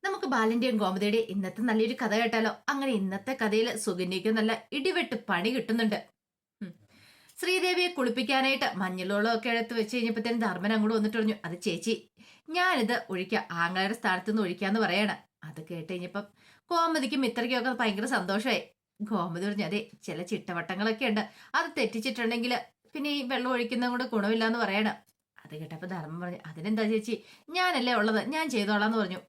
നമുക്ക് ബാലന്റെയും ഗോമതിയുടെയും ഇന്നത്തെ നല്ലൊരു കഥ കേട്ടാലോ? അങ്ങനെ ഇന്നത്തെ കഥയിൽ സുകന്യയ്ക്ക് നല്ല ഇടിവെട്ട് പണി കിട്ടുന്നുണ്ട്. ഉം. ശ്രീദേവിയെ കുളിപ്പിക്കാനായിട്ട് മഞ്ഞളോളം ഒക്കെ എടുത്ത് വെച്ച് കഴിഞ്ഞപ്പോഴത്തേനും ധർമ്മൻ അങ്ങോട്ട് വന്നിട്ട് പറഞ്ഞു, അത് ചേച്ചി ഞാനിത് ഒഴിക്കാം, ആങ്ങളുടെ സ്ഥാനത്ത് നിന്ന് ഒഴിക്കാന്ന് പറയാണ്. അത് കേട്ട് കഴിഞ്ഞപ്പം ഗോമതിക്കും മിത്രയ്ക്കും ഒക്കെ ഭയങ്കര സന്തോഷമായി. ഗോമതി പറഞ്ഞു, അതെ ചില ചിട്ടവട്ടങ്ങളൊക്കെ ഉണ്ട്, അത് തെറ്റിച്ചിട്ടുണ്ടെങ്കിൽ പിന്നെ ഈ വെള്ളം ഒഴിക്കുന്ന കൊണ്ട് ഗുണമില്ല എന്ന് പറയണം. അത് കേട്ടപ്പോ ധർമ്മം പറഞ്ഞു, അതിനെന്താ ചേച്ചി, ഞാനല്ലേ ഉള്ളത്, ഞാൻ ചെയ്തോളാന്ന് പറഞ്ഞു.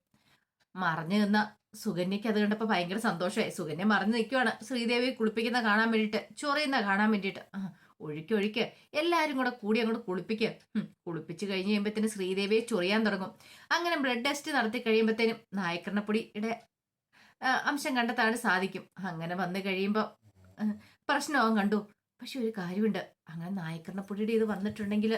മറഞ്ഞു നിന്ന സുകന്യക്ക് അത് കണ്ടപ്പോ ഭയങ്കര സന്തോഷമായി. സുകന്യ മറഞ്ഞു നിൽക്കുവാണ് ശ്രീദേവി കുളിപ്പിക്കുന്ന കാണാൻ വേണ്ടിയിട്ട്, ചൊറിയുന്ന കാണാൻ വേണ്ടിയിട്ട്. ഒഴിക്കൊഴിക്ക്, എല്ലാരും കൂടെ കൂടി അങ്ങോട്ട് കുളിപ്പിക്കുക. കുളിപ്പിച്ച് കഴിഞ്ഞ് കഴിയുമ്പോഴത്തേനും ശ്രീദേവിയെ ചൊറിയാൻ തുടങ്ങും. അങ്ങനെ ബ്ലഡ് ടെസ്റ്റ് നടത്തി കഴിയുമ്പോഴത്തേനും നായക്കരണപ്പൊടിയുടെ അംശം കണ്ടെത്താൻ സാധിക്കും. അങ്ങനെ വന്നു കഴിയുമ്പോൾ പ്രശ്നമാവും കണ്ടു. പക്ഷെ ഒരു കാര്യമുണ്ട്, അങ്ങനെ നായക്കരണപ്പൊടിയുടെ ഇത് വന്നിട്ടുണ്ടെങ്കിൽ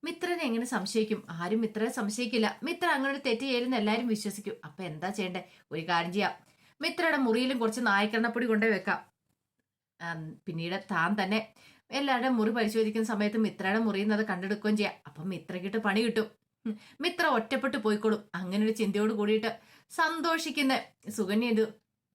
മിത്രനെ എങ്ങനെ സംശയിക്കും? ആരും മിത്രനെ സംശയിക്കില്ല. മിത്ര അങ്ങനെ ഒരു തെറ്റ് ചെയ്യുന്ന എല്ലാരും വിശ്വസിക്കും. അപ്പൊ എന്താ ചെയ്യണ്ടേ? ഒരു കാര്യം ചെയ്യാം, മിത്രയുടെ മുറിയിലും കുറച്ച് നായക്കരണപ്പൊടി കൊണ്ടുപോയി വെക്കാം. പിന്നീട് താൻ തന്നെ എല്ലാവരുടെയും മുറി പരിശോധിക്കുന്ന സമയത്ത് മിത്രയുടെ മുറിയിൽ നിന്ന് അത് കണ്ടെടുക്കുകയും ചെയ്യാം. അപ്പം മിത്രക്കിട്ട് പണി കിട്ടും. മിത്ര ഒറ്റപ്പെട്ട് പോയിക്കോളും. അങ്ങനെ ഒരു ചിന്തയോട് കൂടിയിട്ട് സന്തോഷിക്കുന്ന സുകന്യ ഇത്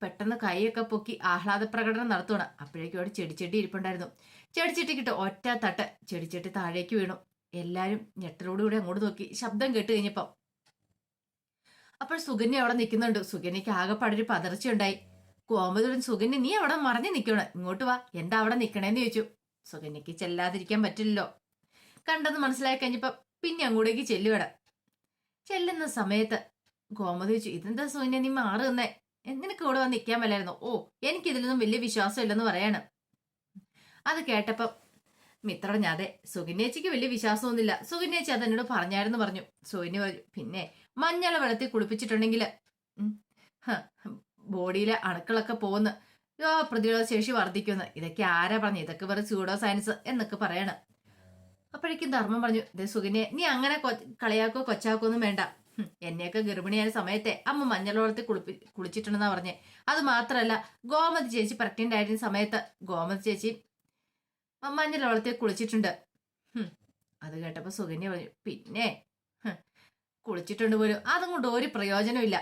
പെട്ടെന്ന് കൈയൊക്കെ പൊക്കി ആഹ്ലാദ പ്രകടനം നടത്തുകയാണ്. അപ്പോഴേക്കും അവിടെ ചെടിച്ചട്ടി ഇരിപ്പുണ്ടായിരുന്നു. ചെടിച്ചട്ടിക്കിട്ട് ഒറ്റ തട്ട് ചെടിച്ചട്ടി താഴേക്ക് വീണു. എല്ലാരും ഞെട്ടലോടുകൂടി അങ്ങോട്ട് നോക്കി. ശബ്ദം കേട്ട് കഴിഞ്ഞപ്പോ അപ്പോൾ സുകന്യ അവിടെ നിൽക്കുന്നുണ്ട്. സുകന്യക്ക് ആകെപ്പാടൊരു പതർച്ചയുണ്ടായി. കോമതി, സുകന്യ നീ അവിടെ മറഞ്ഞു നിൽക്കണം, ഇങ്ങോട്ട് വാ, എന്താ അവിടെ നിൽക്കണേന്ന് ചോദിച്ചു. സുകന്യക്ക് ചെല്ലാതിരിക്കാൻ പറ്റില്ലല്ലോ. കണ്ടെന്ന് മനസ്സിലായി കഴിഞ്ഞപ്പോ പിന്നെ അങ്ങോട്ടേക്ക് ചെല്ലുകട. ചെല്ലുന്ന സമയത്ത് കോമതി ചോദിച്ചു, ഇതെന്താ സുകന്യ നീ മാറി നിന്നേ, നിനക്ക് ഇവിടെ വന്ന് നിൽക്കാൻ മേലായിരുന്നോ? ഓ, എനിക്കിതിലൊന്നും വലിയ വിശ്വാസം ഇല്ലെന്ന് പറയാണ്. അത് കേട്ടപ്പം മിത്ര പറഞ്ഞു, അതെ സുകന്യേച്ചിക്ക് വലിയ വിശ്വാസമൊന്നുമില്ല, സുകന്യേച്ചി അതെന്നോട് പറഞ്ഞായിരുന്നു പറഞ്ഞു. സുകന്യ പറഞ്ഞു, പിന്നെ മഞ്ഞള വെള്ളത്തിൽ കുളിപ്പിച്ചിട്ടുണ്ടെങ്കിൽ ബോഡിയിലെ അണുക്കളൊക്കെ പോകുന്നു, പ്രതിരോധ ശേഷി വർദ്ധിക്കുന്നു. ഇതൊക്കെ ആരാ പറഞ്ഞു? ഇതൊക്കെ വെറും സ്യൂഡോ സയൻസ് എന്നൊക്കെ പറയണം. അപ്പോഴേക്കും ധർമ്മം പറഞ്ഞു, ഇതേ സുകന്യെ നീ അങ്ങനെ കളിയാക്കോ കൊച്ചാക്കോ ഒന്നും വേണ്ട. എന്നെയൊക്കെ ഗർഭിണിയായ സമയത്തെ അമ്മ മഞ്ഞൾ വെള്ളത്തിൽ കുളിച്ചിട്ടുണ്ടെന്നാ പറഞ്ഞേ. അത് മാത്രല്ല, ഗോമതി ചേച്ചി പ്രഗ്നന്റ് ആയിരുന്ന സമയത്ത് ഗോമതി ചേച്ചി മഞ്ഞൾ വെള്ളത്തിൽ കുളിച്ചിട്ടുണ്ട്. അത് കേട്ടപ്പോ സുകന്യ പറഞ്ഞു, പിന്നെ കുളിച്ചിട്ടുണ്ട് പോലും, അതും കൊണ്ട് ഒരു പ്രയോജനമില്ല.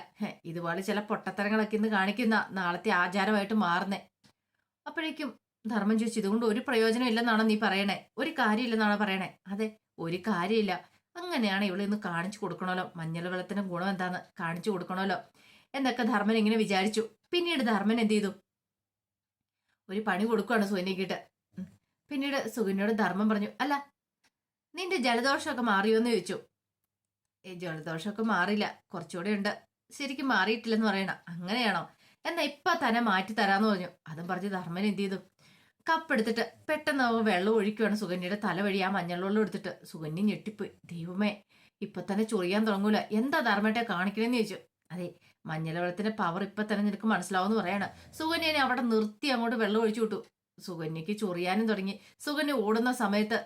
ഇതുപോലെ ചില പൊട്ടത്തരങ്ങളൊക്കെ ഇന്ന് കാണിക്കുന്ന നാളത്തെ ആചാരമായിട്ട് മാറുന്നേ. അപ്പോഴേക്കും ധർമ്മം ചോദിച്ചു, ഇതുകൊണ്ട് ഒരു പ്രയോജനം ഇല്ലെന്നാണോ നീ പറയണേ? ഒരു കാര്യമില്ലെന്നാണോ പറയണേ? അതെ, ഒരു കാര്യമില്ല. അങ്ങനെയാണ് ഇവിടെ ഇന്ന് കാണിച്ചു കൊടുക്കണമല്ലോ, മഞ്ഞൾ വെള്ളത്തിന്റെ ഗുണം എന്താന്ന് കാണിച്ചു കൊടുക്കണമല്ലോ എന്നൊക്കെ ധർമ്മൻ ഇങ്ങനെ വിചാരിച്ചു. പിന്നീട് ധർമ്മൻ എന്ത് ചെയ്തു, ഒരു പണി കൊടുക്കുകയാണ് സുകന്യക്കിട്ട്. പിന്നീട് സുകന്യയോട് ധർമ്മം പറഞ്ഞു, അല്ല നിന്റെ ജലദോഷമൊക്കെ മാറിയോന്ന് ചോദിച്ചു. ജലദോഷമൊക്കെ മാറിയില്ല, കുറച്ചുകൂടെ ഉണ്ട്, ശരിക്കും മാറിയിട്ടില്ലെന്ന് പറയണം. അങ്ങനെയാണോ? എന്നാ ഇപ്പൊ തന്നെ മാറ്റി തരാന്ന് പറഞ്ഞു. അതും പറഞ്ഞ് ധർമ്മൻ എന്ത് ചെയ്തു, കപ്പെടുത്തിട്ട് പെട്ടെന്ന് വെള്ളം ഒഴിക്കുകയാണ് സുകന്യയുടെ തല വഴി. ആ മഞ്ഞൾ വെള്ളം എടുത്തിട്ട് സുകന്യ ഞെട്ടിപ്പോയി. ദൈവമേ, ഇപ്പൊ തന്നെ ചൊറിയാൻ തുടങ്ങൂല, എന്താ ധർമ്മട്ടെ കാണിക്കണേന്ന് ചോദിച്ചു. അതെ, മഞ്ഞൾ വെള്ളത്തിന്റെ പവർ ഇപ്പൊ തന്നെ നിനക്ക് മനസ്സിലാവുമെന്ന് പറയണം. സുകന്യനെ അവിടെ നിർത്തി അങ്ങോട്ട് വെള്ളം ഒഴിച്ചു വിട്ടു. സുകന്യക്ക് ചൊറിയാനും തുടങ്ങി. സുകന്യ ഓടുന്ന സമയത്ത്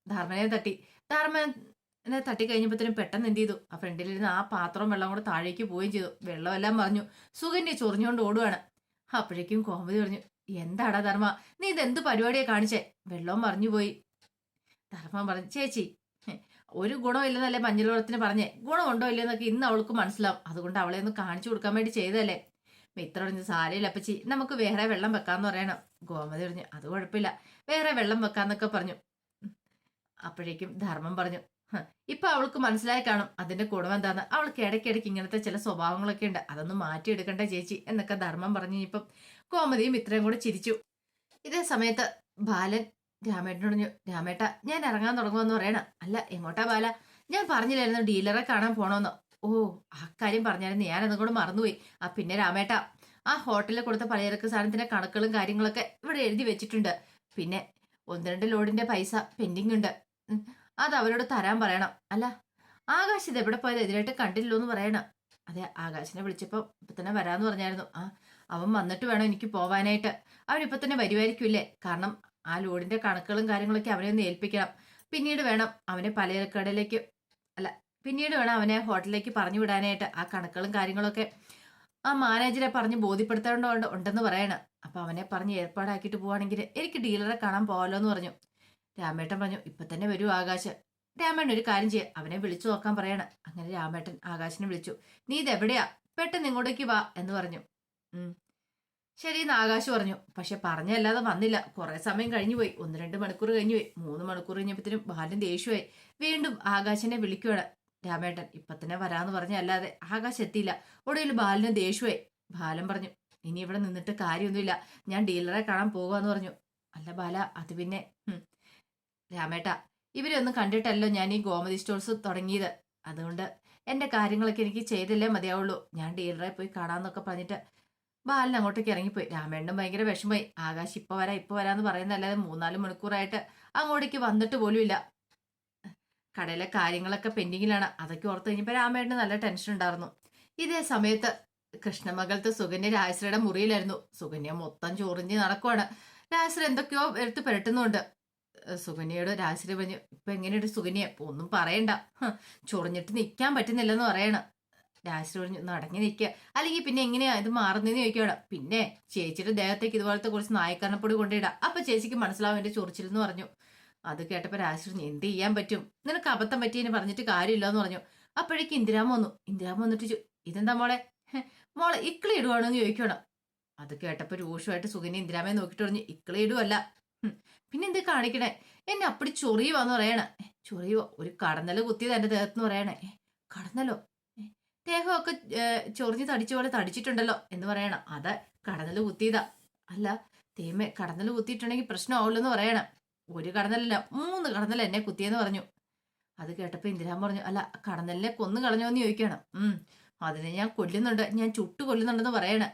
ധർമ്മനെ തട്ടി. ധർമ്മനെ തട്ടി കഴിഞ്ഞപ്പോഴത്തേനും പെട്ടെന്ന് എന്ത് ചെയ്തു, ആ ഫ്രണ്ടിലിരുന്ന് ആ പാത്രം വെള്ളം കൂടെ താഴേക്ക് പോവുകയും ചെയ്തു. വെള്ളമെല്ലാം മറിഞ്ഞു. സുകന്യ ചൊറിഞ്ഞുകൊണ്ട് ഓടുവാണ്. അപ്പോഴേക്കും കോമതി പറഞ്ഞു, എന്താടാ ധർമ്മ, നീ ഇതെന്ത് പരിപാടിയെ കാണിച്ചേ? വെള്ളവും മറിഞ്ഞുപോയി. ധർമ്മം പറഞ്ഞു, ചേച്ചി ഒരു ഗുണമില്ലെന്നല്ലേ മഞ്ഞൾ വെള്ളത്തിന് പറഞ്ഞേ, ഗുണമുണ്ടോ ഇല്ലെന്നൊക്കെ ഇന്ന് അവൾക്ക് മനസ്സിലാവും, അതുകൊണ്ട് അവളെ ഒന്ന് കാണിച്ചു കൊടുക്കാൻ വേണ്ടി ചെയ്തല്ലേ. മിത്ര പറഞ്ഞു, സാരയില്ല അപ്പച്ചി, നമുക്ക് വേറെ വെള്ളം വെക്കാന്ന് പറയണം. ഗോമതി പറഞ്ഞു, അത് കുഴപ്പമില്ല, വേറെ വെള്ളം വെക്കാന്നൊക്കെ പറഞ്ഞു. അപ്പോഴേക്കും ധർമ്മം പറഞ്ഞു, ഇപ്പൊ അവൾക്ക് മനസ്സിലായി കാണും അതിന്റെ ഗുണം എന്താന്ന്. അവൾക്ക് ഇടയ്ക്കിടയ്ക്ക് ഇങ്ങനത്തെ ചില സ്വഭാവങ്ങളൊക്കെ ഉണ്ട്, അതൊന്നും മാറ്റിയെടുക്കണ്ട ചേച്ചി എന്നൊക്കെ ധർമ്മം പറഞ്ഞു. ഇപ്പം കോമതിയും ഇത്രയും കൂടെ ചിരിച്ചു. ഇതേ സമയത്ത് ബാലൻ രാമേട്ടനോട് പറഞ്ഞു, രാമേട്ട ഞാൻ ഇറങ്ങാൻ തുടങ്ങുമെന്ന് പറയണം. അല്ല എങ്ങോട്ടാ ബാല? ഞാൻ പറഞ്ഞില്ലായിരുന്നു ഡീലറെ കാണാൻ പോണോന്ന്. ഓ, ആ കാര്യം പറഞ്ഞായിരുന്നു, ഞാനതും കൂടെ മറന്നുപോയി. പിന്നെ രാമേട്ട, ആ ഹോട്ടലിൽ കൊടുത്ത പലചരക്ക് സാധനത്തിന്റെ കണക്കുകളും കാര്യങ്ങളൊക്കെ ഇവിടെ എഴുതി വെച്ചിട്ടുണ്ട്. പിന്നെ 1-2 ലോഡിന്റെ പൈസ പെൻഡിങ് ഉണ്ട്, അത് അവരോട് തരാൻ പറയണം. അല്ല ആകാശ് ഇത് എവിടെ പോയത്, എതിരായിട്ട് കണ്ടില്ലോ എന്ന് പറയണം. അതെ, ആകാശിനെ വിളിച്ചപ്പോ ഇപ്പൊ തന്നെ വരാന്ന് പറഞ്ഞായിരുന്നു. അവൻ വന്നിട്ട് വേണം എനിക്ക് പോവാനായിട്ട്. അവനിപ്പൊ തന്നെ വരുമായിരിക്കില്ലേ, കാരണം ആ ലോഡിന്റെ കണക്കുകളും കാര്യങ്ങളൊക്കെ അവനെ ഒന്ന് ഏൽപ്പിക്കണം. പിന്നീട് വേണം അവനെ പലചരക്കടയിലേക്ക്, അല്ല പിന്നീട് വേണം അവനെ ഹോട്ടലിലേക്ക് പറഞ്ഞു വിടാനായിട്ട്. ആ കണക്കുകളും കാര്യങ്ങളൊക്കെ ആ മാനേജരെ പറഞ്ഞ് ബോധ്യപ്പെടുത്തേണ്ടതുണ്ട് ഉണ്ടെന്ന് പറയണം. അപ്പൊ അവനെ പറഞ്ഞ് ഏർപ്പാടാക്കിയിട്ട് പോവാണെങ്കിൽ എനിക്ക് ഡീലറെ കാണാൻ പോകാലോ എന്ന് പറഞ്ഞു. രാമേട്ടൻ പറഞ്ഞു, ഇപ്പൊ തന്നെ വരൂ ആകാശ്. രാമേട്ടൻ ഒരു കാര്യം ചെയ്യ, അവനെ വിളിച്ചു നോക്കാൻ പറയണം. അങ്ങനെ രാമേട്ടൻ ആകാശിനെ വിളിച്ചു. നീ ഇതെവിടെയാ? പെട്ടെന്ന് ഇങ്ങോട്ടേക്ക് വാ എന്ന് പറഞ്ഞു. ഉം ശരിയെന്ന് ആകാശ് പറഞ്ഞു. പക്ഷെ പറഞ്ഞല്ലാതെ വന്നില്ല. കുറെ സമയം കഴിഞ്ഞു പോയി. 1-2 മണിക്കൂർ കഴിഞ്ഞു പോയി. 3 മണിക്കൂർ കഴിഞ്ഞപ്പോഴത്തേനും ബാലൻ ദേഷ്യമായി. വീണ്ടും ആകാശിനെ വിളിക്കുകയാണ്. രാമേട്ടൻ ഇപ്പൊ തന്നെ വരാന്ന് പറഞ്ഞല്ലാതെ ആകാശ് എത്തിയില്ല. ഒടുവിൽ ബാലന് ദേഷ്യമായി. ബാലൻ പറഞ്ഞു, ഇനി ഇവിടെ നിന്നിട്ട് കാര്യമൊന്നുമില്ല, ഞാൻ ഡീലറെ കാണാൻ പോകാന്ന് പറഞ്ഞു. അല്ല ബാല, അത് പിന്നെ രാമേട്ട, ഇവരൊന്നും കണ്ടിട്ടല്ലോ ഞാൻ ഈ ഗോമതി സ്റ്റോഴ്സ് തുടങ്ങിയത്. അതുകൊണ്ട് എന്റെ കാര്യങ്ങളൊക്കെ എനിക്ക് ചെയ്തല്ലേ മതിയാവുള്ളൂ. ഞാൻ ഡീലറെ പോയി കാണാന്നൊക്കെ പറഞ്ഞിട്ട് ബാലൻ അങ്ങോട്ടേക്ക് ഇറങ്ങിപ്പോയി. രാമേണ്ണും ഭയങ്കര വിഷമമായി. ആകാശ് ഇപ്പൊ വരാന്ന് പറയുന്നതല്ലാതെ 3-4 മണിക്കൂറായിട്ട് അങ്ങോട്ടേക്ക് വന്നിട്ട് പോലും ഇല്ല. കടയിലെ കാര്യങ്ങളൊക്കെ പെൻഡിങ്ങിലാണ്. അതൊക്കെ ഓർത്ത് കഴിഞ്ഞപ്പോൾ രാമേണ്ണന് നല്ല ടെൻഷൻ ഉണ്ടായിരുന്നു. ഇതേ സമയത്ത് കൃഷ്ണമംഗലത്ത് സുകന്യ രാജശ്രീയുടെ മുറിയിലായിരുന്നു. സുകന്യ മൊത്തം ചൊറിഞ്ഞ് നടക്കുവാണ്. രാജശ്രീ എന്തൊക്കെയോ എടുത്ത് പുരട്ടുന്നുണ്ട്. സുകന്യയോട് രാജശ്രീ പറഞ്ഞു, ഇപ്പൊ എങ്ങനെയുണ്ട് സുകന്യ? ഒന്നും പറയണ്ട, ചൊറിഞ്ഞിട്ട് നിൽക്കാൻ പറ്റുന്നില്ലെന്ന് പറയണം. രാജശ്രീ പറഞ്ഞു, നടങ്ങി നിൽക്കുക, അല്ലെങ്കിൽ പിന്നെ എങ്ങനെയാ ഇത് മാറുന്നതെന്ന് ചോദിക്കുകയാണ്. പിന്നെ ചേച്ചിയുടെ ദേഹത്തേക്ക് ഇതുപോലത്തെ കുറച്ച് നായക്കരണപ്പൊടി കൊണ്ടിടാം, അപ്പൊ ചേച്ചിക്ക് മനസ്സിലാവും എന്റെ ചൊറിച്ചിലെന്ന് പറഞ്ഞു. അത് കേട്ടപ്പോ രാജശ്രീ, എന്ത് ചെയ്യാൻ പറ്റും, നിനക്ക് അബദ്ധം പറ്റിയെന്ന് പറഞ്ഞിട്ട് കാര്യമില്ല എന്ന് പറഞ്ഞു. അപ്പോഴേക്ക് ഇന്ദിരാമ വന്നു. ഇന്ദിരാമ വന്നിട്ട് ഇതെന്താ മോളെ, മോളെ ഇക്കിളി ഇടുവാണോന്ന് ചോദിക്കണം. അത് കേട്ടപ്പോ രൂക്ഷമായിട്ട് സുകന്യ ഇന്ദിരാമയെ നോക്കിട്ട് പറഞ്ഞു, ഇക്കിളി ഇടുവല്ല, പിന്നെ എന്ത് കാണിക്കണേ, എന്നെ അപ്പടി ചൊറിയുവാന്ന് പറയണേ. ചൊറിയുവോ? ഒരു കടന്നല് കുത്തിയത് എന്റെ ദേഹത്തെന്ന് പറയണേ. കടന്നലോ? ദേഹമൊക്കെ ചൊറിഞ്ഞ് തടിച്ച പോലെ തടിച്ചിട്ടുണ്ടല്ലോ എന്ന് പറയണം. അത് കടന്നല് കുത്തിയതാ. അല്ല തേമേ, കടന്നല് കുത്തിയിട്ടുണ്ടെങ്കിൽ പ്രശ്നമാവുള്ളൂ എന്ന് പറയണം. ഒരു കടന്നലല്ല, 3 കടന്നൽ എന്നെ കുത്തിയെന്ന് പറഞ്ഞു. അത് കേട്ടപ്പോ ഇന്ദിരാൻ പറഞ്ഞു, അല്ല കടന്നലിനെ കൊന്നു കളഞ്ഞോന്ന് ചോദിക്കണം. അതിനെ ഞാൻ കൊല്ലുന്നുണ്ട്, ഞാൻ ചുട്ടു കൊല്ലുന്നുണ്ടെന്ന് പറയണ.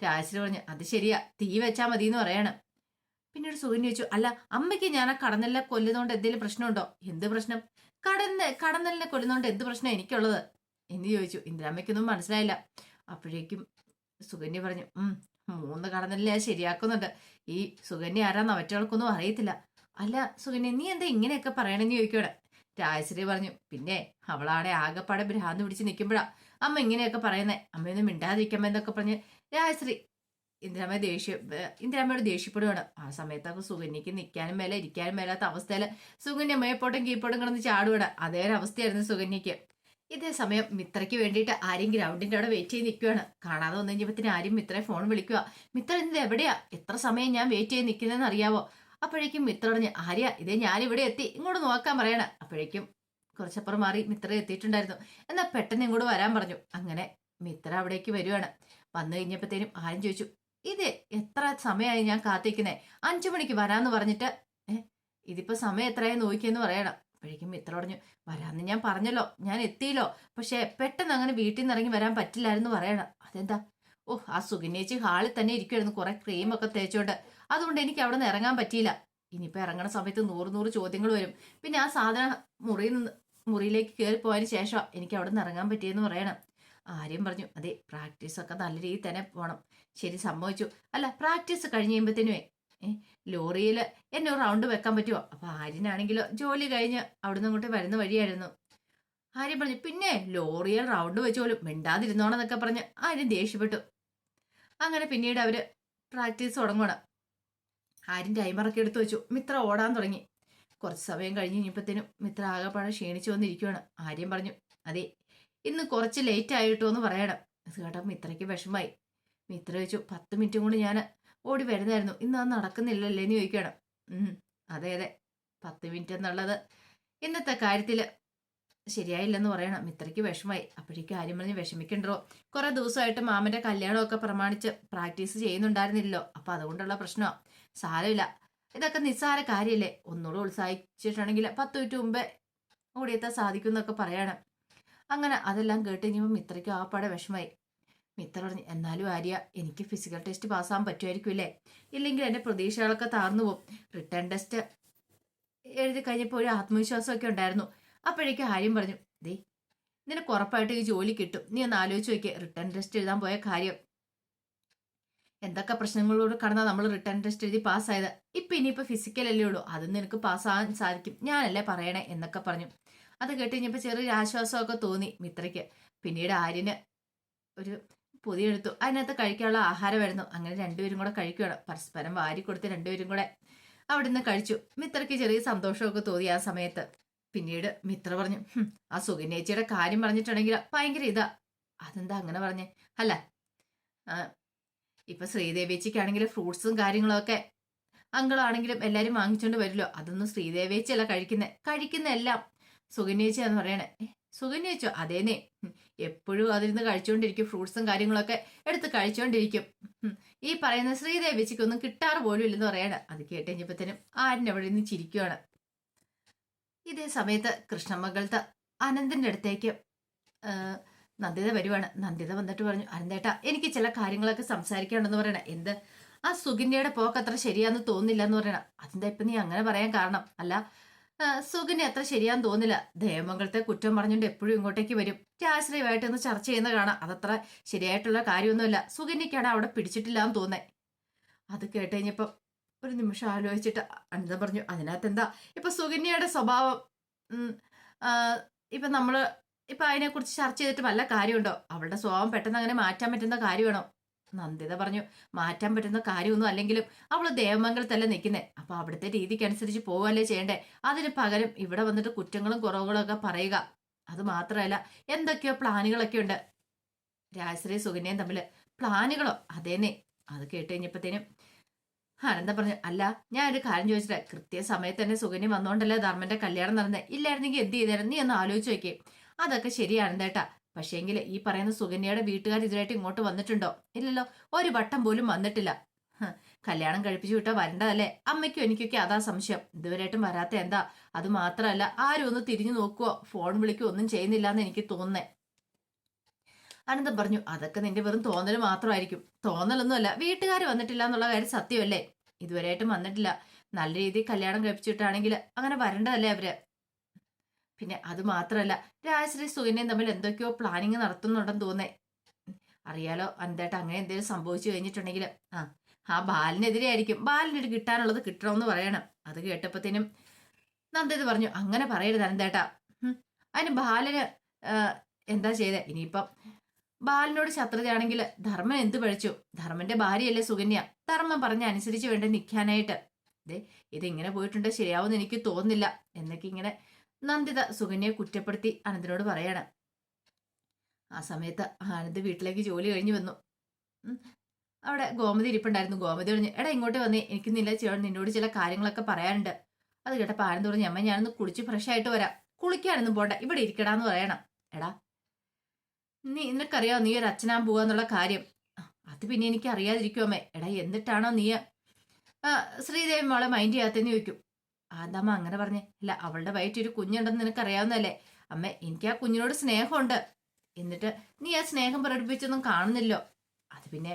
രാജശ്രീ പറഞ്ഞു, അത് ശരിയാ, തീ വെച്ചാ മതി എന്ന് പറയണം. പിന്നീട് സുകന്യ ചോദിച്ചു, അല്ല അമ്മയ്ക്ക് ഞാൻ ആ കടന്നലിനെ കൊല്ലുന്നോണ്ട് എന്തെങ്കിലും പ്രശ്നമുണ്ടോ? എന്ത് പ്രശ്നം? കടന്നലിനെ കൊല്ലുന്നോണ്ട് എന്ത് പ്രശ്നം എനിക്കുള്ളത് എന്ന് ചോദിച്ചു. ഇന്ദിരാമ്മയ്ക്കൊന്നും മനസ്സിലായില്ല. അപ്പോഴേക്കും സുകന്യ പറഞ്ഞു, 3 കടന്നലിനെ ശരിയാക്കുന്നുണ്ട്. ഈ സുകന്യ ആരാന്ന് മറ്റവൾക്കൊന്നും അറിയത്തില്ല. അല്ല സുകന്യ, നീ എന്താ ഇങ്ങനെയൊക്കെ പറയണെന്ന് ചോദിക്കോടെ. രാജശ്രീ പറഞ്ഞു, പിന്നെ അവളാടെ ആകെപ്പാടെ ഭ്രാന്ത് പിടിച്ച് നിൽക്കുമ്പോഴാ അമ്മ ഇങ്ങനെയൊക്കെ പറയുന്നേ, അമ്മയൊന്നും മിണ്ടാതിരിക്കാമെന്നൊക്കെ പറഞ്ഞ് രാജശ്രീ ഇന്ദിരാമ്മയോട് ദേഷ്യപ്പെടുകയാണ്. ആ സമയത്തൊക്കെ സുകന്യക്ക് നിൽക്കാനും മേലെ ഇരിക്കാനും മേലാത്ത അവസ്ഥയിൽ സുകന്യ മേപ്പോട്ടും കീപ്പോട്ടും കിടന്ന് ചാടുകയാണ്. അതേ ഒരവസ്ഥയായിരുന്നു സുകന്യക്ക്. ഇതേ സമയം മിത്രയ്ക്ക് വേണ്ടിയിട്ട് ആരും ഗ്രൗണ്ടിന്റെ അവിടെ വെയിറ്റ് ചെയ്ത് നിൽക്കുകയാണ്. കാണാതെ വന്നു കഴിഞ്ഞപ്പത്തിന് ആരും മിത്രയെ ഫോൺ വിളിക്കുക. മിത്ര ഇത് എവിടെയാ? എത്ര സമയം ഞാൻ വെയിറ്റ് ചെയ്ത് നിൽക്കുന്നതെന്ന് അറിയാവോ? അപ്പോഴേക്കും മിത്ര പറഞ്ഞ്, ആര്യ ഇതേ ഞാനിവിടെ എത്തി, ഇങ്ങോട്ട് നോക്കാൻ പറയണ. അപ്പോഴേക്കും കുറച്ചപ്പുറം മാറി മിത്ര എത്തിയിട്ടുണ്ടായിരുന്നു. എന്നാൽ പെട്ടെന്ന് ഇങ്ങോട്ട് വരാൻ പറഞ്ഞു. അങ്ങനെ മിത്ര അവിടേക്ക് വരുവാണ്. വന്നു കഴിഞ്ഞപ്പോഴത്തേനും ആരും ചോദിച്ചു, ഇത് എത്ര സമയമായി ഞാൻ കാത്തിരിക്കുന്നേ, 5 മണിക്ക് വരാന്ന് പറഞ്ഞിട്ട് ഇതിപ്പോ സമയം എത്രയായി നോക്കിയെന്ന് പറയണം. അപ്പോഴേക്കും മിത്ര പറഞ്ഞു, വരാന്ന് ഞാൻ പറഞ്ഞല്ലോ, ഞാൻ എത്തിയില്ലോ, പക്ഷെ പെട്ടെന്ന് അങ്ങനെ വീട്ടിൽ നിന്ന് ഇറങ്ങി വരാൻ പറ്റില്ലായിരുന്നു പറയണം. അതെന്താ? ആ സുകന്യേച്ചി ഹാളിൽ തന്നെ ഇരിക്കുമായിരുന്നു കുറെ ക്രീമൊക്കെ തേച്ചോണ്ട്, അതുകൊണ്ട് എനിക്ക് അവിടെ നിന്ന് ഇറങ്ങാൻ പറ്റിയില്ല. ഇനിയിപ്പോ ഇറങ്ങണ സമയത്ത് 100 ചോദ്യങ്ങൾ വരും. പിന്നെ ആ സാധനം മുറിയിലേക്ക് കയറി പോയതിന് ശേഷം എനിക്ക് അവിടെ നിന്ന് ഇറങ്ങാൻ പറ്റിയെന്ന് പറയണം. ആര്യം പറഞ്ഞു, അതെ പ്രാക്ടീസൊക്കെ നല്ല രീതിയിൽ തന്നെ പോണം. ശരി സമ്മതിച്ചു. അല്ല പ്രാക്ടീസ് കഴിഞ്ഞ് കഴിയുമ്പത്തേനുവേ ലോറിയിൽ എന്നെ ഒരു റൗണ്ട് വെക്കാൻ പറ്റുമോ? അപ്പൊ ആര്യനാണെങ്കിലോ ജോലി കഴിഞ്ഞ് അവിടുന്ന് അങ്ങോട്ട് വരുന്ന വഴിയായിരുന്നു. ആര്യം പറഞ്ഞു, പിന്നെ ലോറിയിൽ റൗണ്ട് വെച്ചോലും മിണ്ടാതിരുന്നോണെന്നൊക്കെ പറഞ്ഞ് ആര്യം ദേഷ്യപ്പെട്ടു. അങ്ങനെ പിന്നീട് അവര് പ്രാക്ടീസ് തുടങ്ങണം. ആര്യം ടൈമറൊക്കെ എടുത്തു വെച്ചു. മിത്ര ഓടാൻ തുടങ്ങി. കുറച്ച് സമയം കഴിഞ്ഞ് കഴിഞ്ഞപ്പോഴത്തേനും മിത്ര ആകെപ്പാടെ ക്ഷീണിച്ചു വന്നിരിക്കുകയാണ്. ആര്യം പറഞ്ഞു, അതെ ഇന്ന് കുറച്ച് ലേറ്റ് ആയിട്ടോ എന്ന് പറയണം. അത് കേട്ടപ്പോൾ മിത്രയ്ക്ക് വിഷമായി. മിത്ര ചോദിച്ചു, 10 മിനിറ്റും കൊണ്ട് ഞാൻ ഓടി വരുന്നായിരുന്നു, ഇന്ന് അത് നടക്കുന്നില്ലല്ലേ എന്ന് ചോദിക്കണം. അതെ അതെ, 10 മിനിറ്റ് എന്നുള്ളത് ഇന്നത്തെ കാര്യത്തിൽ ശരിയായില്ലെന്ന് പറയണം. മിത്രയ്ക്ക് വിഷമായി. അപ്പോഴേക്കും ആര്യം പറഞ്ഞ്, വിഷമിക്കണ്ടോ, കുറെ ദിവസമായിട്ട് മാമന്റെ കല്യാണമൊക്കെ പ്രമാണിച്ച് പ്രാക്ടീസ് ചെയ്യുന്നുണ്ടായിരുന്നില്ലല്ലോ, അപ്പൊ അതുകൊണ്ടുള്ള പ്രശ്നമാണ്. സാരമില്ല, ഇതൊക്കെ നിസ്സാര കാര്യമല്ലേ, ഒന്നുകൂടെ ഉത്സാഹിച്ചിട്ടുണ്ടെങ്കിൽ 10 മിനിറ്റ് മുമ്പേ ഓടിയെത്താൻ സാധിക്കും എന്നൊക്കെ പറയണം. അങ്ങനെ അതെല്ലാം കേട്ട് കഴിഞ്ഞപ്പോൾ മിത്രയ്ക്ക് ആ പാടെ വിഷമായി. മിത്ര പറഞ്ഞു, എന്നാലും ആര്യ എനിക്ക് ഫിസിക്കൽ ടെസ്റ്റ് പാസ്സാകാൻ പറ്റുമായിരിക്കും അല്ലേ, ഇല്ലെങ്കിൽ എൻ്റെ പ്രതീക്ഷകളൊക്കെ താർന്നു പോകും. റിട്ടേൺ ടെസ്റ്റ് എഴുതി കഴിഞ്ഞപ്പോൾ ഒരു ആത്മവിശ്വാസമൊക്കെ ഉണ്ടായിരുന്നു. അപ്പോഴേക്കും ആര്യം പറഞ്ഞു, ദേ നിനക്ക് ഉറപ്പായിട്ട് ഈ ജോലി കിട്ടും, നീ ഒന്ന് ആലോചിച്ച് നോക്കിയേ. റിട്ടേൺ ടെസ്റ്റ് എഴുതാൻ പോയ കാര്യം, എന്തൊക്കെ പ്രശ്നങ്ങളോട് കടന്നാൽ നമ്മൾ റിട്ടേൺ ടെസ്റ്റ് എഴുതി പാസ്സായത്. ഇനിയിപ്പോൾ ഫിസിക്കൽ അല്ലേ ഉള്ളൂ, അത് നിനക്ക് പാസ്സാകാൻ സാധിക്കും, ഞാനല്ലേ പറയണേ എന്നൊക്കെ പറഞ്ഞു. അത് കേട്ട് കഴിഞ്ഞപ്പോൾ ചെറിയൊരു ആശ്വാസമൊക്കെ തോന്നി മിത്രയ്ക്ക്. പിന്നീട് ആര്യന് ഒരു പൊതിയെടുത്തു. അതിനകത്ത് കഴിക്കാനുള്ള ആഹാരമായിരുന്നു. അങ്ങനെ രണ്ടുപേരും കൂടെ കഴിക്കുകയാണ്. പരസ്പരം വാരി കൊടുത്ത് രണ്ടുപേരും കൂടെ അവിടുന്ന് കഴിച്ചു. മിത്രയ്ക്ക് ചെറിയ സന്തോഷമൊക്കെ തോന്നി ആ സമയത്ത്. പിന്നീട് മിത്ര പറഞ്ഞു, ആ സുകന്യേച്ചിയുടെ കാര്യം പറഞ്ഞിട്ടുണ്ടെങ്കിൽ ഭയങ്കര ഇതാ, അതെന്താ അങ്ങനെ പറഞ്ഞേ? അല്ല, ആ, ഇപ്പൊ ശ്രീദേവിച്ചിക്കാണെങ്കിൽ ഫ്രൂട്ട്സും കാര്യങ്ങളൊക്കെ അങ്കിളാണെങ്കിലും എല്ലാരും വാങ്ങിച്ചോണ്ട് വരില്ലോ. അതൊന്നും ശ്രീദേവിച്ചല്ല കഴിക്കുന്ന എല്ലാം സുകന്യേച്ചിയാന്ന് പറയണേ. സുകന്യേച്ചോ? അതേന്നെ. എപ്പോഴും അതിരുന്ന് കഴിച്ചുകൊണ്ടിരിക്കും, ഫ്രൂട്ട്സും കാര്യങ്ങളൊക്കെ എടുത്ത് കഴിച്ചുകൊണ്ടിരിക്കും. ഈ പറയുന്ന ശ്രീദേവിച്ചിക്കൊന്നും കിട്ടാറ് പോലും ഇല്ലെന്ന് പറയണ. അത് കേട്ടുകഴിഞ്ഞപ്പത്തേനും ആരിന്റെ അവിടെ നിന്ന് ചിരിക്കുവാണ്. ഇതേ സമയത്ത് കൃഷ്ണമംഗലത്ത് അനന്തന്റെ അടുത്തേക്ക് നന്ദിത വരുവാണ്. നന്ദിത വന്നിട്ട് പറഞ്ഞു, അനന്തേട്ടാ എനിക്ക് ചില കാര്യങ്ങളൊക്കെ സംസാരിക്കാണ്ടെന്ന് പറയണ. എന്ത്? ആ സുകന്യയുടെ പോക്ക് അത്ര ശരിയാന്ന് തോന്നില്ല എന്ന് പറയണ. അതെന്താ ഇപ്പൊ നീ അങ്ങനെ പറയാൻ കാരണം? അല്ല, സുകന്യ അത്ര ശരിയാന്ന് തോന്നില്ല. ദേവമംഗലത്തെ കുറ്റം പറഞ്ഞുകൊണ്ട് എപ്പോഴും ഇങ്ങോട്ടേക്ക് വരും. രാശ്രയമായിട്ട് ഒന്ന് ചർച്ച ചെയ്യുന്ന കാണാം. അതത്ര ശരിയായിട്ടുള്ള കാര്യമൊന്നുമല്ല. സുകന്യക്കാണ് അവിടെ പിടിച്ചിട്ടില്ല എന്ന് തോന്നേ. അത് കേട്ട് കഴിഞ്ഞപ്പോ ഒരു നിമിഷം ആലോചിച്ചിട്ട് അനിത പറഞ്ഞു, അതിനകത്ത് എന്താ ഇപ്പൊ സുകന്യയുടെ സ്വഭാവം? ആ, ഇപ്പൊ നമ്മള് ഇപ്പൊ അതിനെക്കുറിച്ച് ചർച്ച ചെയ്തിട്ട് വല്ല കാര്യമുണ്ടോ? അവളുടെ സ്വഭാവം പെട്ടെന്ന് അങ്ങനെ മാറ്റാൻ പറ്റുന്ന കാര്യമാണോ? നന്ദിത പറഞ്ഞു, മാറ്റാൻ പറ്റുന്ന കാര്യമൊന്നും അല്ലെങ്കിലും അവള് ദേവമംഗലത്തല്ല നിൽക്കുന്നേ. അപ്പൊ അവിടുത്തെ രീതിക്കനുസരിച്ച് പോവല്ലേ ചെയ്യണ്ടേ? അതിന് പകരം ഇവിടെ വന്നിട്ട് കുറ്റങ്ങളും കുറവുകളും ഒക്കെ പറയുക. അത് മാത്രമല്ല, എന്തൊക്കെയോ പ്ലാനുകളൊക്കെ ഉണ്ട് രാജശ്രീ സുകന്യയും തമ്മില്. പ്ലാനുകളോ? അതേന്നെ. അത് കേട്ട് കഴിഞ്ഞപ്പത്തേനും അനന്ത പറഞ്ഞു, അല്ല ഞാൻ ഒരു കാര്യം ചോദിച്ചിട്ട്, കൃത്യസമയത്ത് തന്നെ സുകന്യ വന്നോണ്ടല്ലേ ധർമ്മന്റെ കല്യാണം നടന്നേ. ഇല്ലായിരുന്നെങ്കിൽ എന്ത് ചെയ്തേരം? നീ ഒന്ന് ആലോചിച്ച് നോക്കിയേ. അതൊക്കെ ശരിയാണ് ചേട്ടാ. പക്ഷേങ്കിൽ ഈ പറയുന്ന സുകന്യയുടെ വീട്ടുകാർ ഇതിനായിട്ട് ഇങ്ങോട്ട് വന്നിട്ടുണ്ടോ? ഇല്ലല്ലോ, ഒരു വട്ടം പോലും വന്നിട്ടില്ല. കല്യാണം കഴിപ്പിച്ചു വിട്ടാ വരണ്ടതല്ലേ? അമ്മയ്ക്കും എനിക്കൊക്കെ അതാ സംശയം. ഇതുവരെയായിട്ടും വരാത്ത എന്താ? അത് മാത്രമല്ല, ആരും ഒന്ന് തിരിഞ്ഞു നോക്കുവോ ഫോൺ വിളിക്കുകയോ ഒന്നും ചെയ്യുന്നില്ല എന്ന് എനിക്ക് തോന്നുന്നേ. അനന്തം പറഞ്ഞു, അതൊക്കെ നിന്റെ വെറും തോന്നൽ മാത്രമായിരിക്കും. തോന്നലൊന്നുമല്ല, വീട്ടുകാർ വന്നിട്ടില്ല എന്നുള്ള കാര്യം സത്യമല്ലേ? ഇതുവരെയായിട്ടും വന്നിട്ടില്ല. നല്ല രീതിയിൽ കല്യാണം കഴിപ്പിച്ചിട്ടാണെങ്കിൽ അങ്ങനെ വരേണ്ടതല്ലേ അവര്? പിന്നെ അത് മാത്രമല്ല, രാജശ്രീ സുകന്യയും തമ്മിൽ എന്തൊക്കെയോ പ്ലാനിങ് നടത്തുന്നുണ്ടെന്ന് തോന്നേ. അറിയാലോ അനന്തേട്ട, അങ്ങനെ എന്തെങ്കിലും സംഭവിച്ചു കഴിഞ്ഞിട്ടുണ്ടെങ്കിൽ ആ ബാലിനെതിരെ ആയിരിക്കും. ബാലിനൊരു കിട്ടാനുള്ളത് കിട്ടണമെന്ന് പറയണം. അത് കേട്ടപ്പത്തേനും നന്ദിത് പറഞ്ഞു, അങ്ങനെ പറയരുത് അനന്തേട്ട. അതിന് ബാലന് എന്താ ചെയ്തേ? ഇനിയിപ്പം ബാലനോട് ശത്രുതയാണെങ്കിൽ ധർമ്മൻ എന്ത് പഴിച്ചു? ധർമ്മന്റെ ഭാര്യയല്ലേ സുകന്യ. ധർമ്മം പറഞ്ഞ അനുസരിച്ച് വേണ്ട നിൽക്കാനായിട്ട്. അതെ, ഇതിങ്ങനെ പോയിട്ടുണ്ട് ശരിയാവുമെന്ന് എനിക്ക് തോന്നുന്നില്ല എന്നൊക്കെ ഇങ്ങനെ നന്ദിത സുകന്യയെ കുറ്റപ്പെടുത്തി അനന്തിനോട് പറയാണ്. ആ സമയത്ത് ആനന്ദ് വീട്ടിലേക്ക് ജോലി കഴിഞ്ഞു വന്നു. അവിടെ ഗോമതി ഇരിപ്പുണ്ടായിരുന്നു. ഗോമതി പറഞ്ഞു, എടാ ഇങ്ങോട്ട് വന്നേ, എനിക്ക് നിന്നോട് ചില കാര്യങ്ങളൊക്കെ പറയാനുണ്ട്. അത് കേട്ടപ്പോൾ ആനന്ദ് പറഞ്ഞു, അമ്മ ഞാനൊന്ന് കുളിച്ച് ഫ്രഷ് ആയിട്ട് വരാം. കുളിക്കാനൊന്നും പോണ്ട, ഇവിടെ ഇരിക്കടാന്ന് പറയണം. എടാ നിനക്കറിയാമോ നീ ഒരു അച്ഛനാൻ പോവാന്നുള്ള കാര്യം? അത് പിന്നെ എനിക്ക് അറിയാതിരിക്കും അമ്മേ. എടാ എന്നിട്ടാണോ നീ ശ്രീദേവി മോളെ മൈൻഡ് ചെയ്യാത്തെന്ന് ചോദിക്കും. അതമ്മ അങ്ങനെ പറഞ്ഞേ? അല്ല, അവളുടെ വയറ്റൊരു കുഞ്ഞുണ്ടെന്ന് നിനക്കറിയാവുന്നല്ലേ അമ്മേ. എനിക്ക് ആ കുഞ്ഞിനോട് സ്നേഹമുണ്ട്. എന്നിട്ട് നീ ആ സ്നേഹം പ്രകടിപ്പിച്ചൊന്നും കാണുന്നില്ലോ. അത് പിന്നെ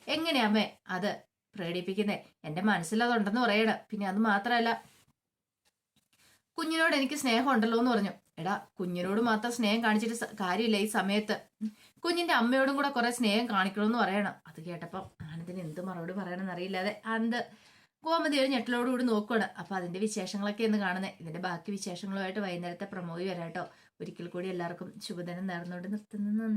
എങ്ങനെയാ അമ്മേ അത് പ്രകടിപ്പിക്കുന്നേ? എന്റെ മനസ്സിലതുണ്ടെന്ന് പറയണ. പിന്നെ അത് മാത്രമല്ല, കുഞ്ഞിനോട് എനിക്ക് സ്നേഹം ഉണ്ടല്ലോ എന്ന് പറഞ്ഞു. എടാ കുഞ്ഞിനോട് മാത്രം സ്നേഹം കാണിച്ചിട്ട് കാര്യമില്ല. ഈ സമയത്ത് കുഞ്ഞിന്റെ അമ്മയോടും കൂടെ കുറെ സ്നേഹം കാണിക്കണമെന്ന് പറയണം. അത് കേട്ടപ്പം ആനന്ദിന് എന്ത് മറുപടി പറയണമെന്ന് അറിയില്ലാതെ ആനന്ദ് ഗോമതി ഒരു ഞെട്ടലോടുകൂടി നോക്കുകയാണ്. അപ്പൊ അതിന്റെ വിശേഷങ്ങളൊക്കെ എന്ന് കാണുന്നത്. ഇതിന്റെ ബാക്കി വിശേഷങ്ങളുമായിട്ട് വൈകുന്നേരത്തെ പ്രമോയി വരാട്ടോ. ഒരിക്കൽ കൂടി എല്ലാവർക്കും ശുഭദിനം നേർന്നുകൊണ്ട് നിർത്തുന്നു.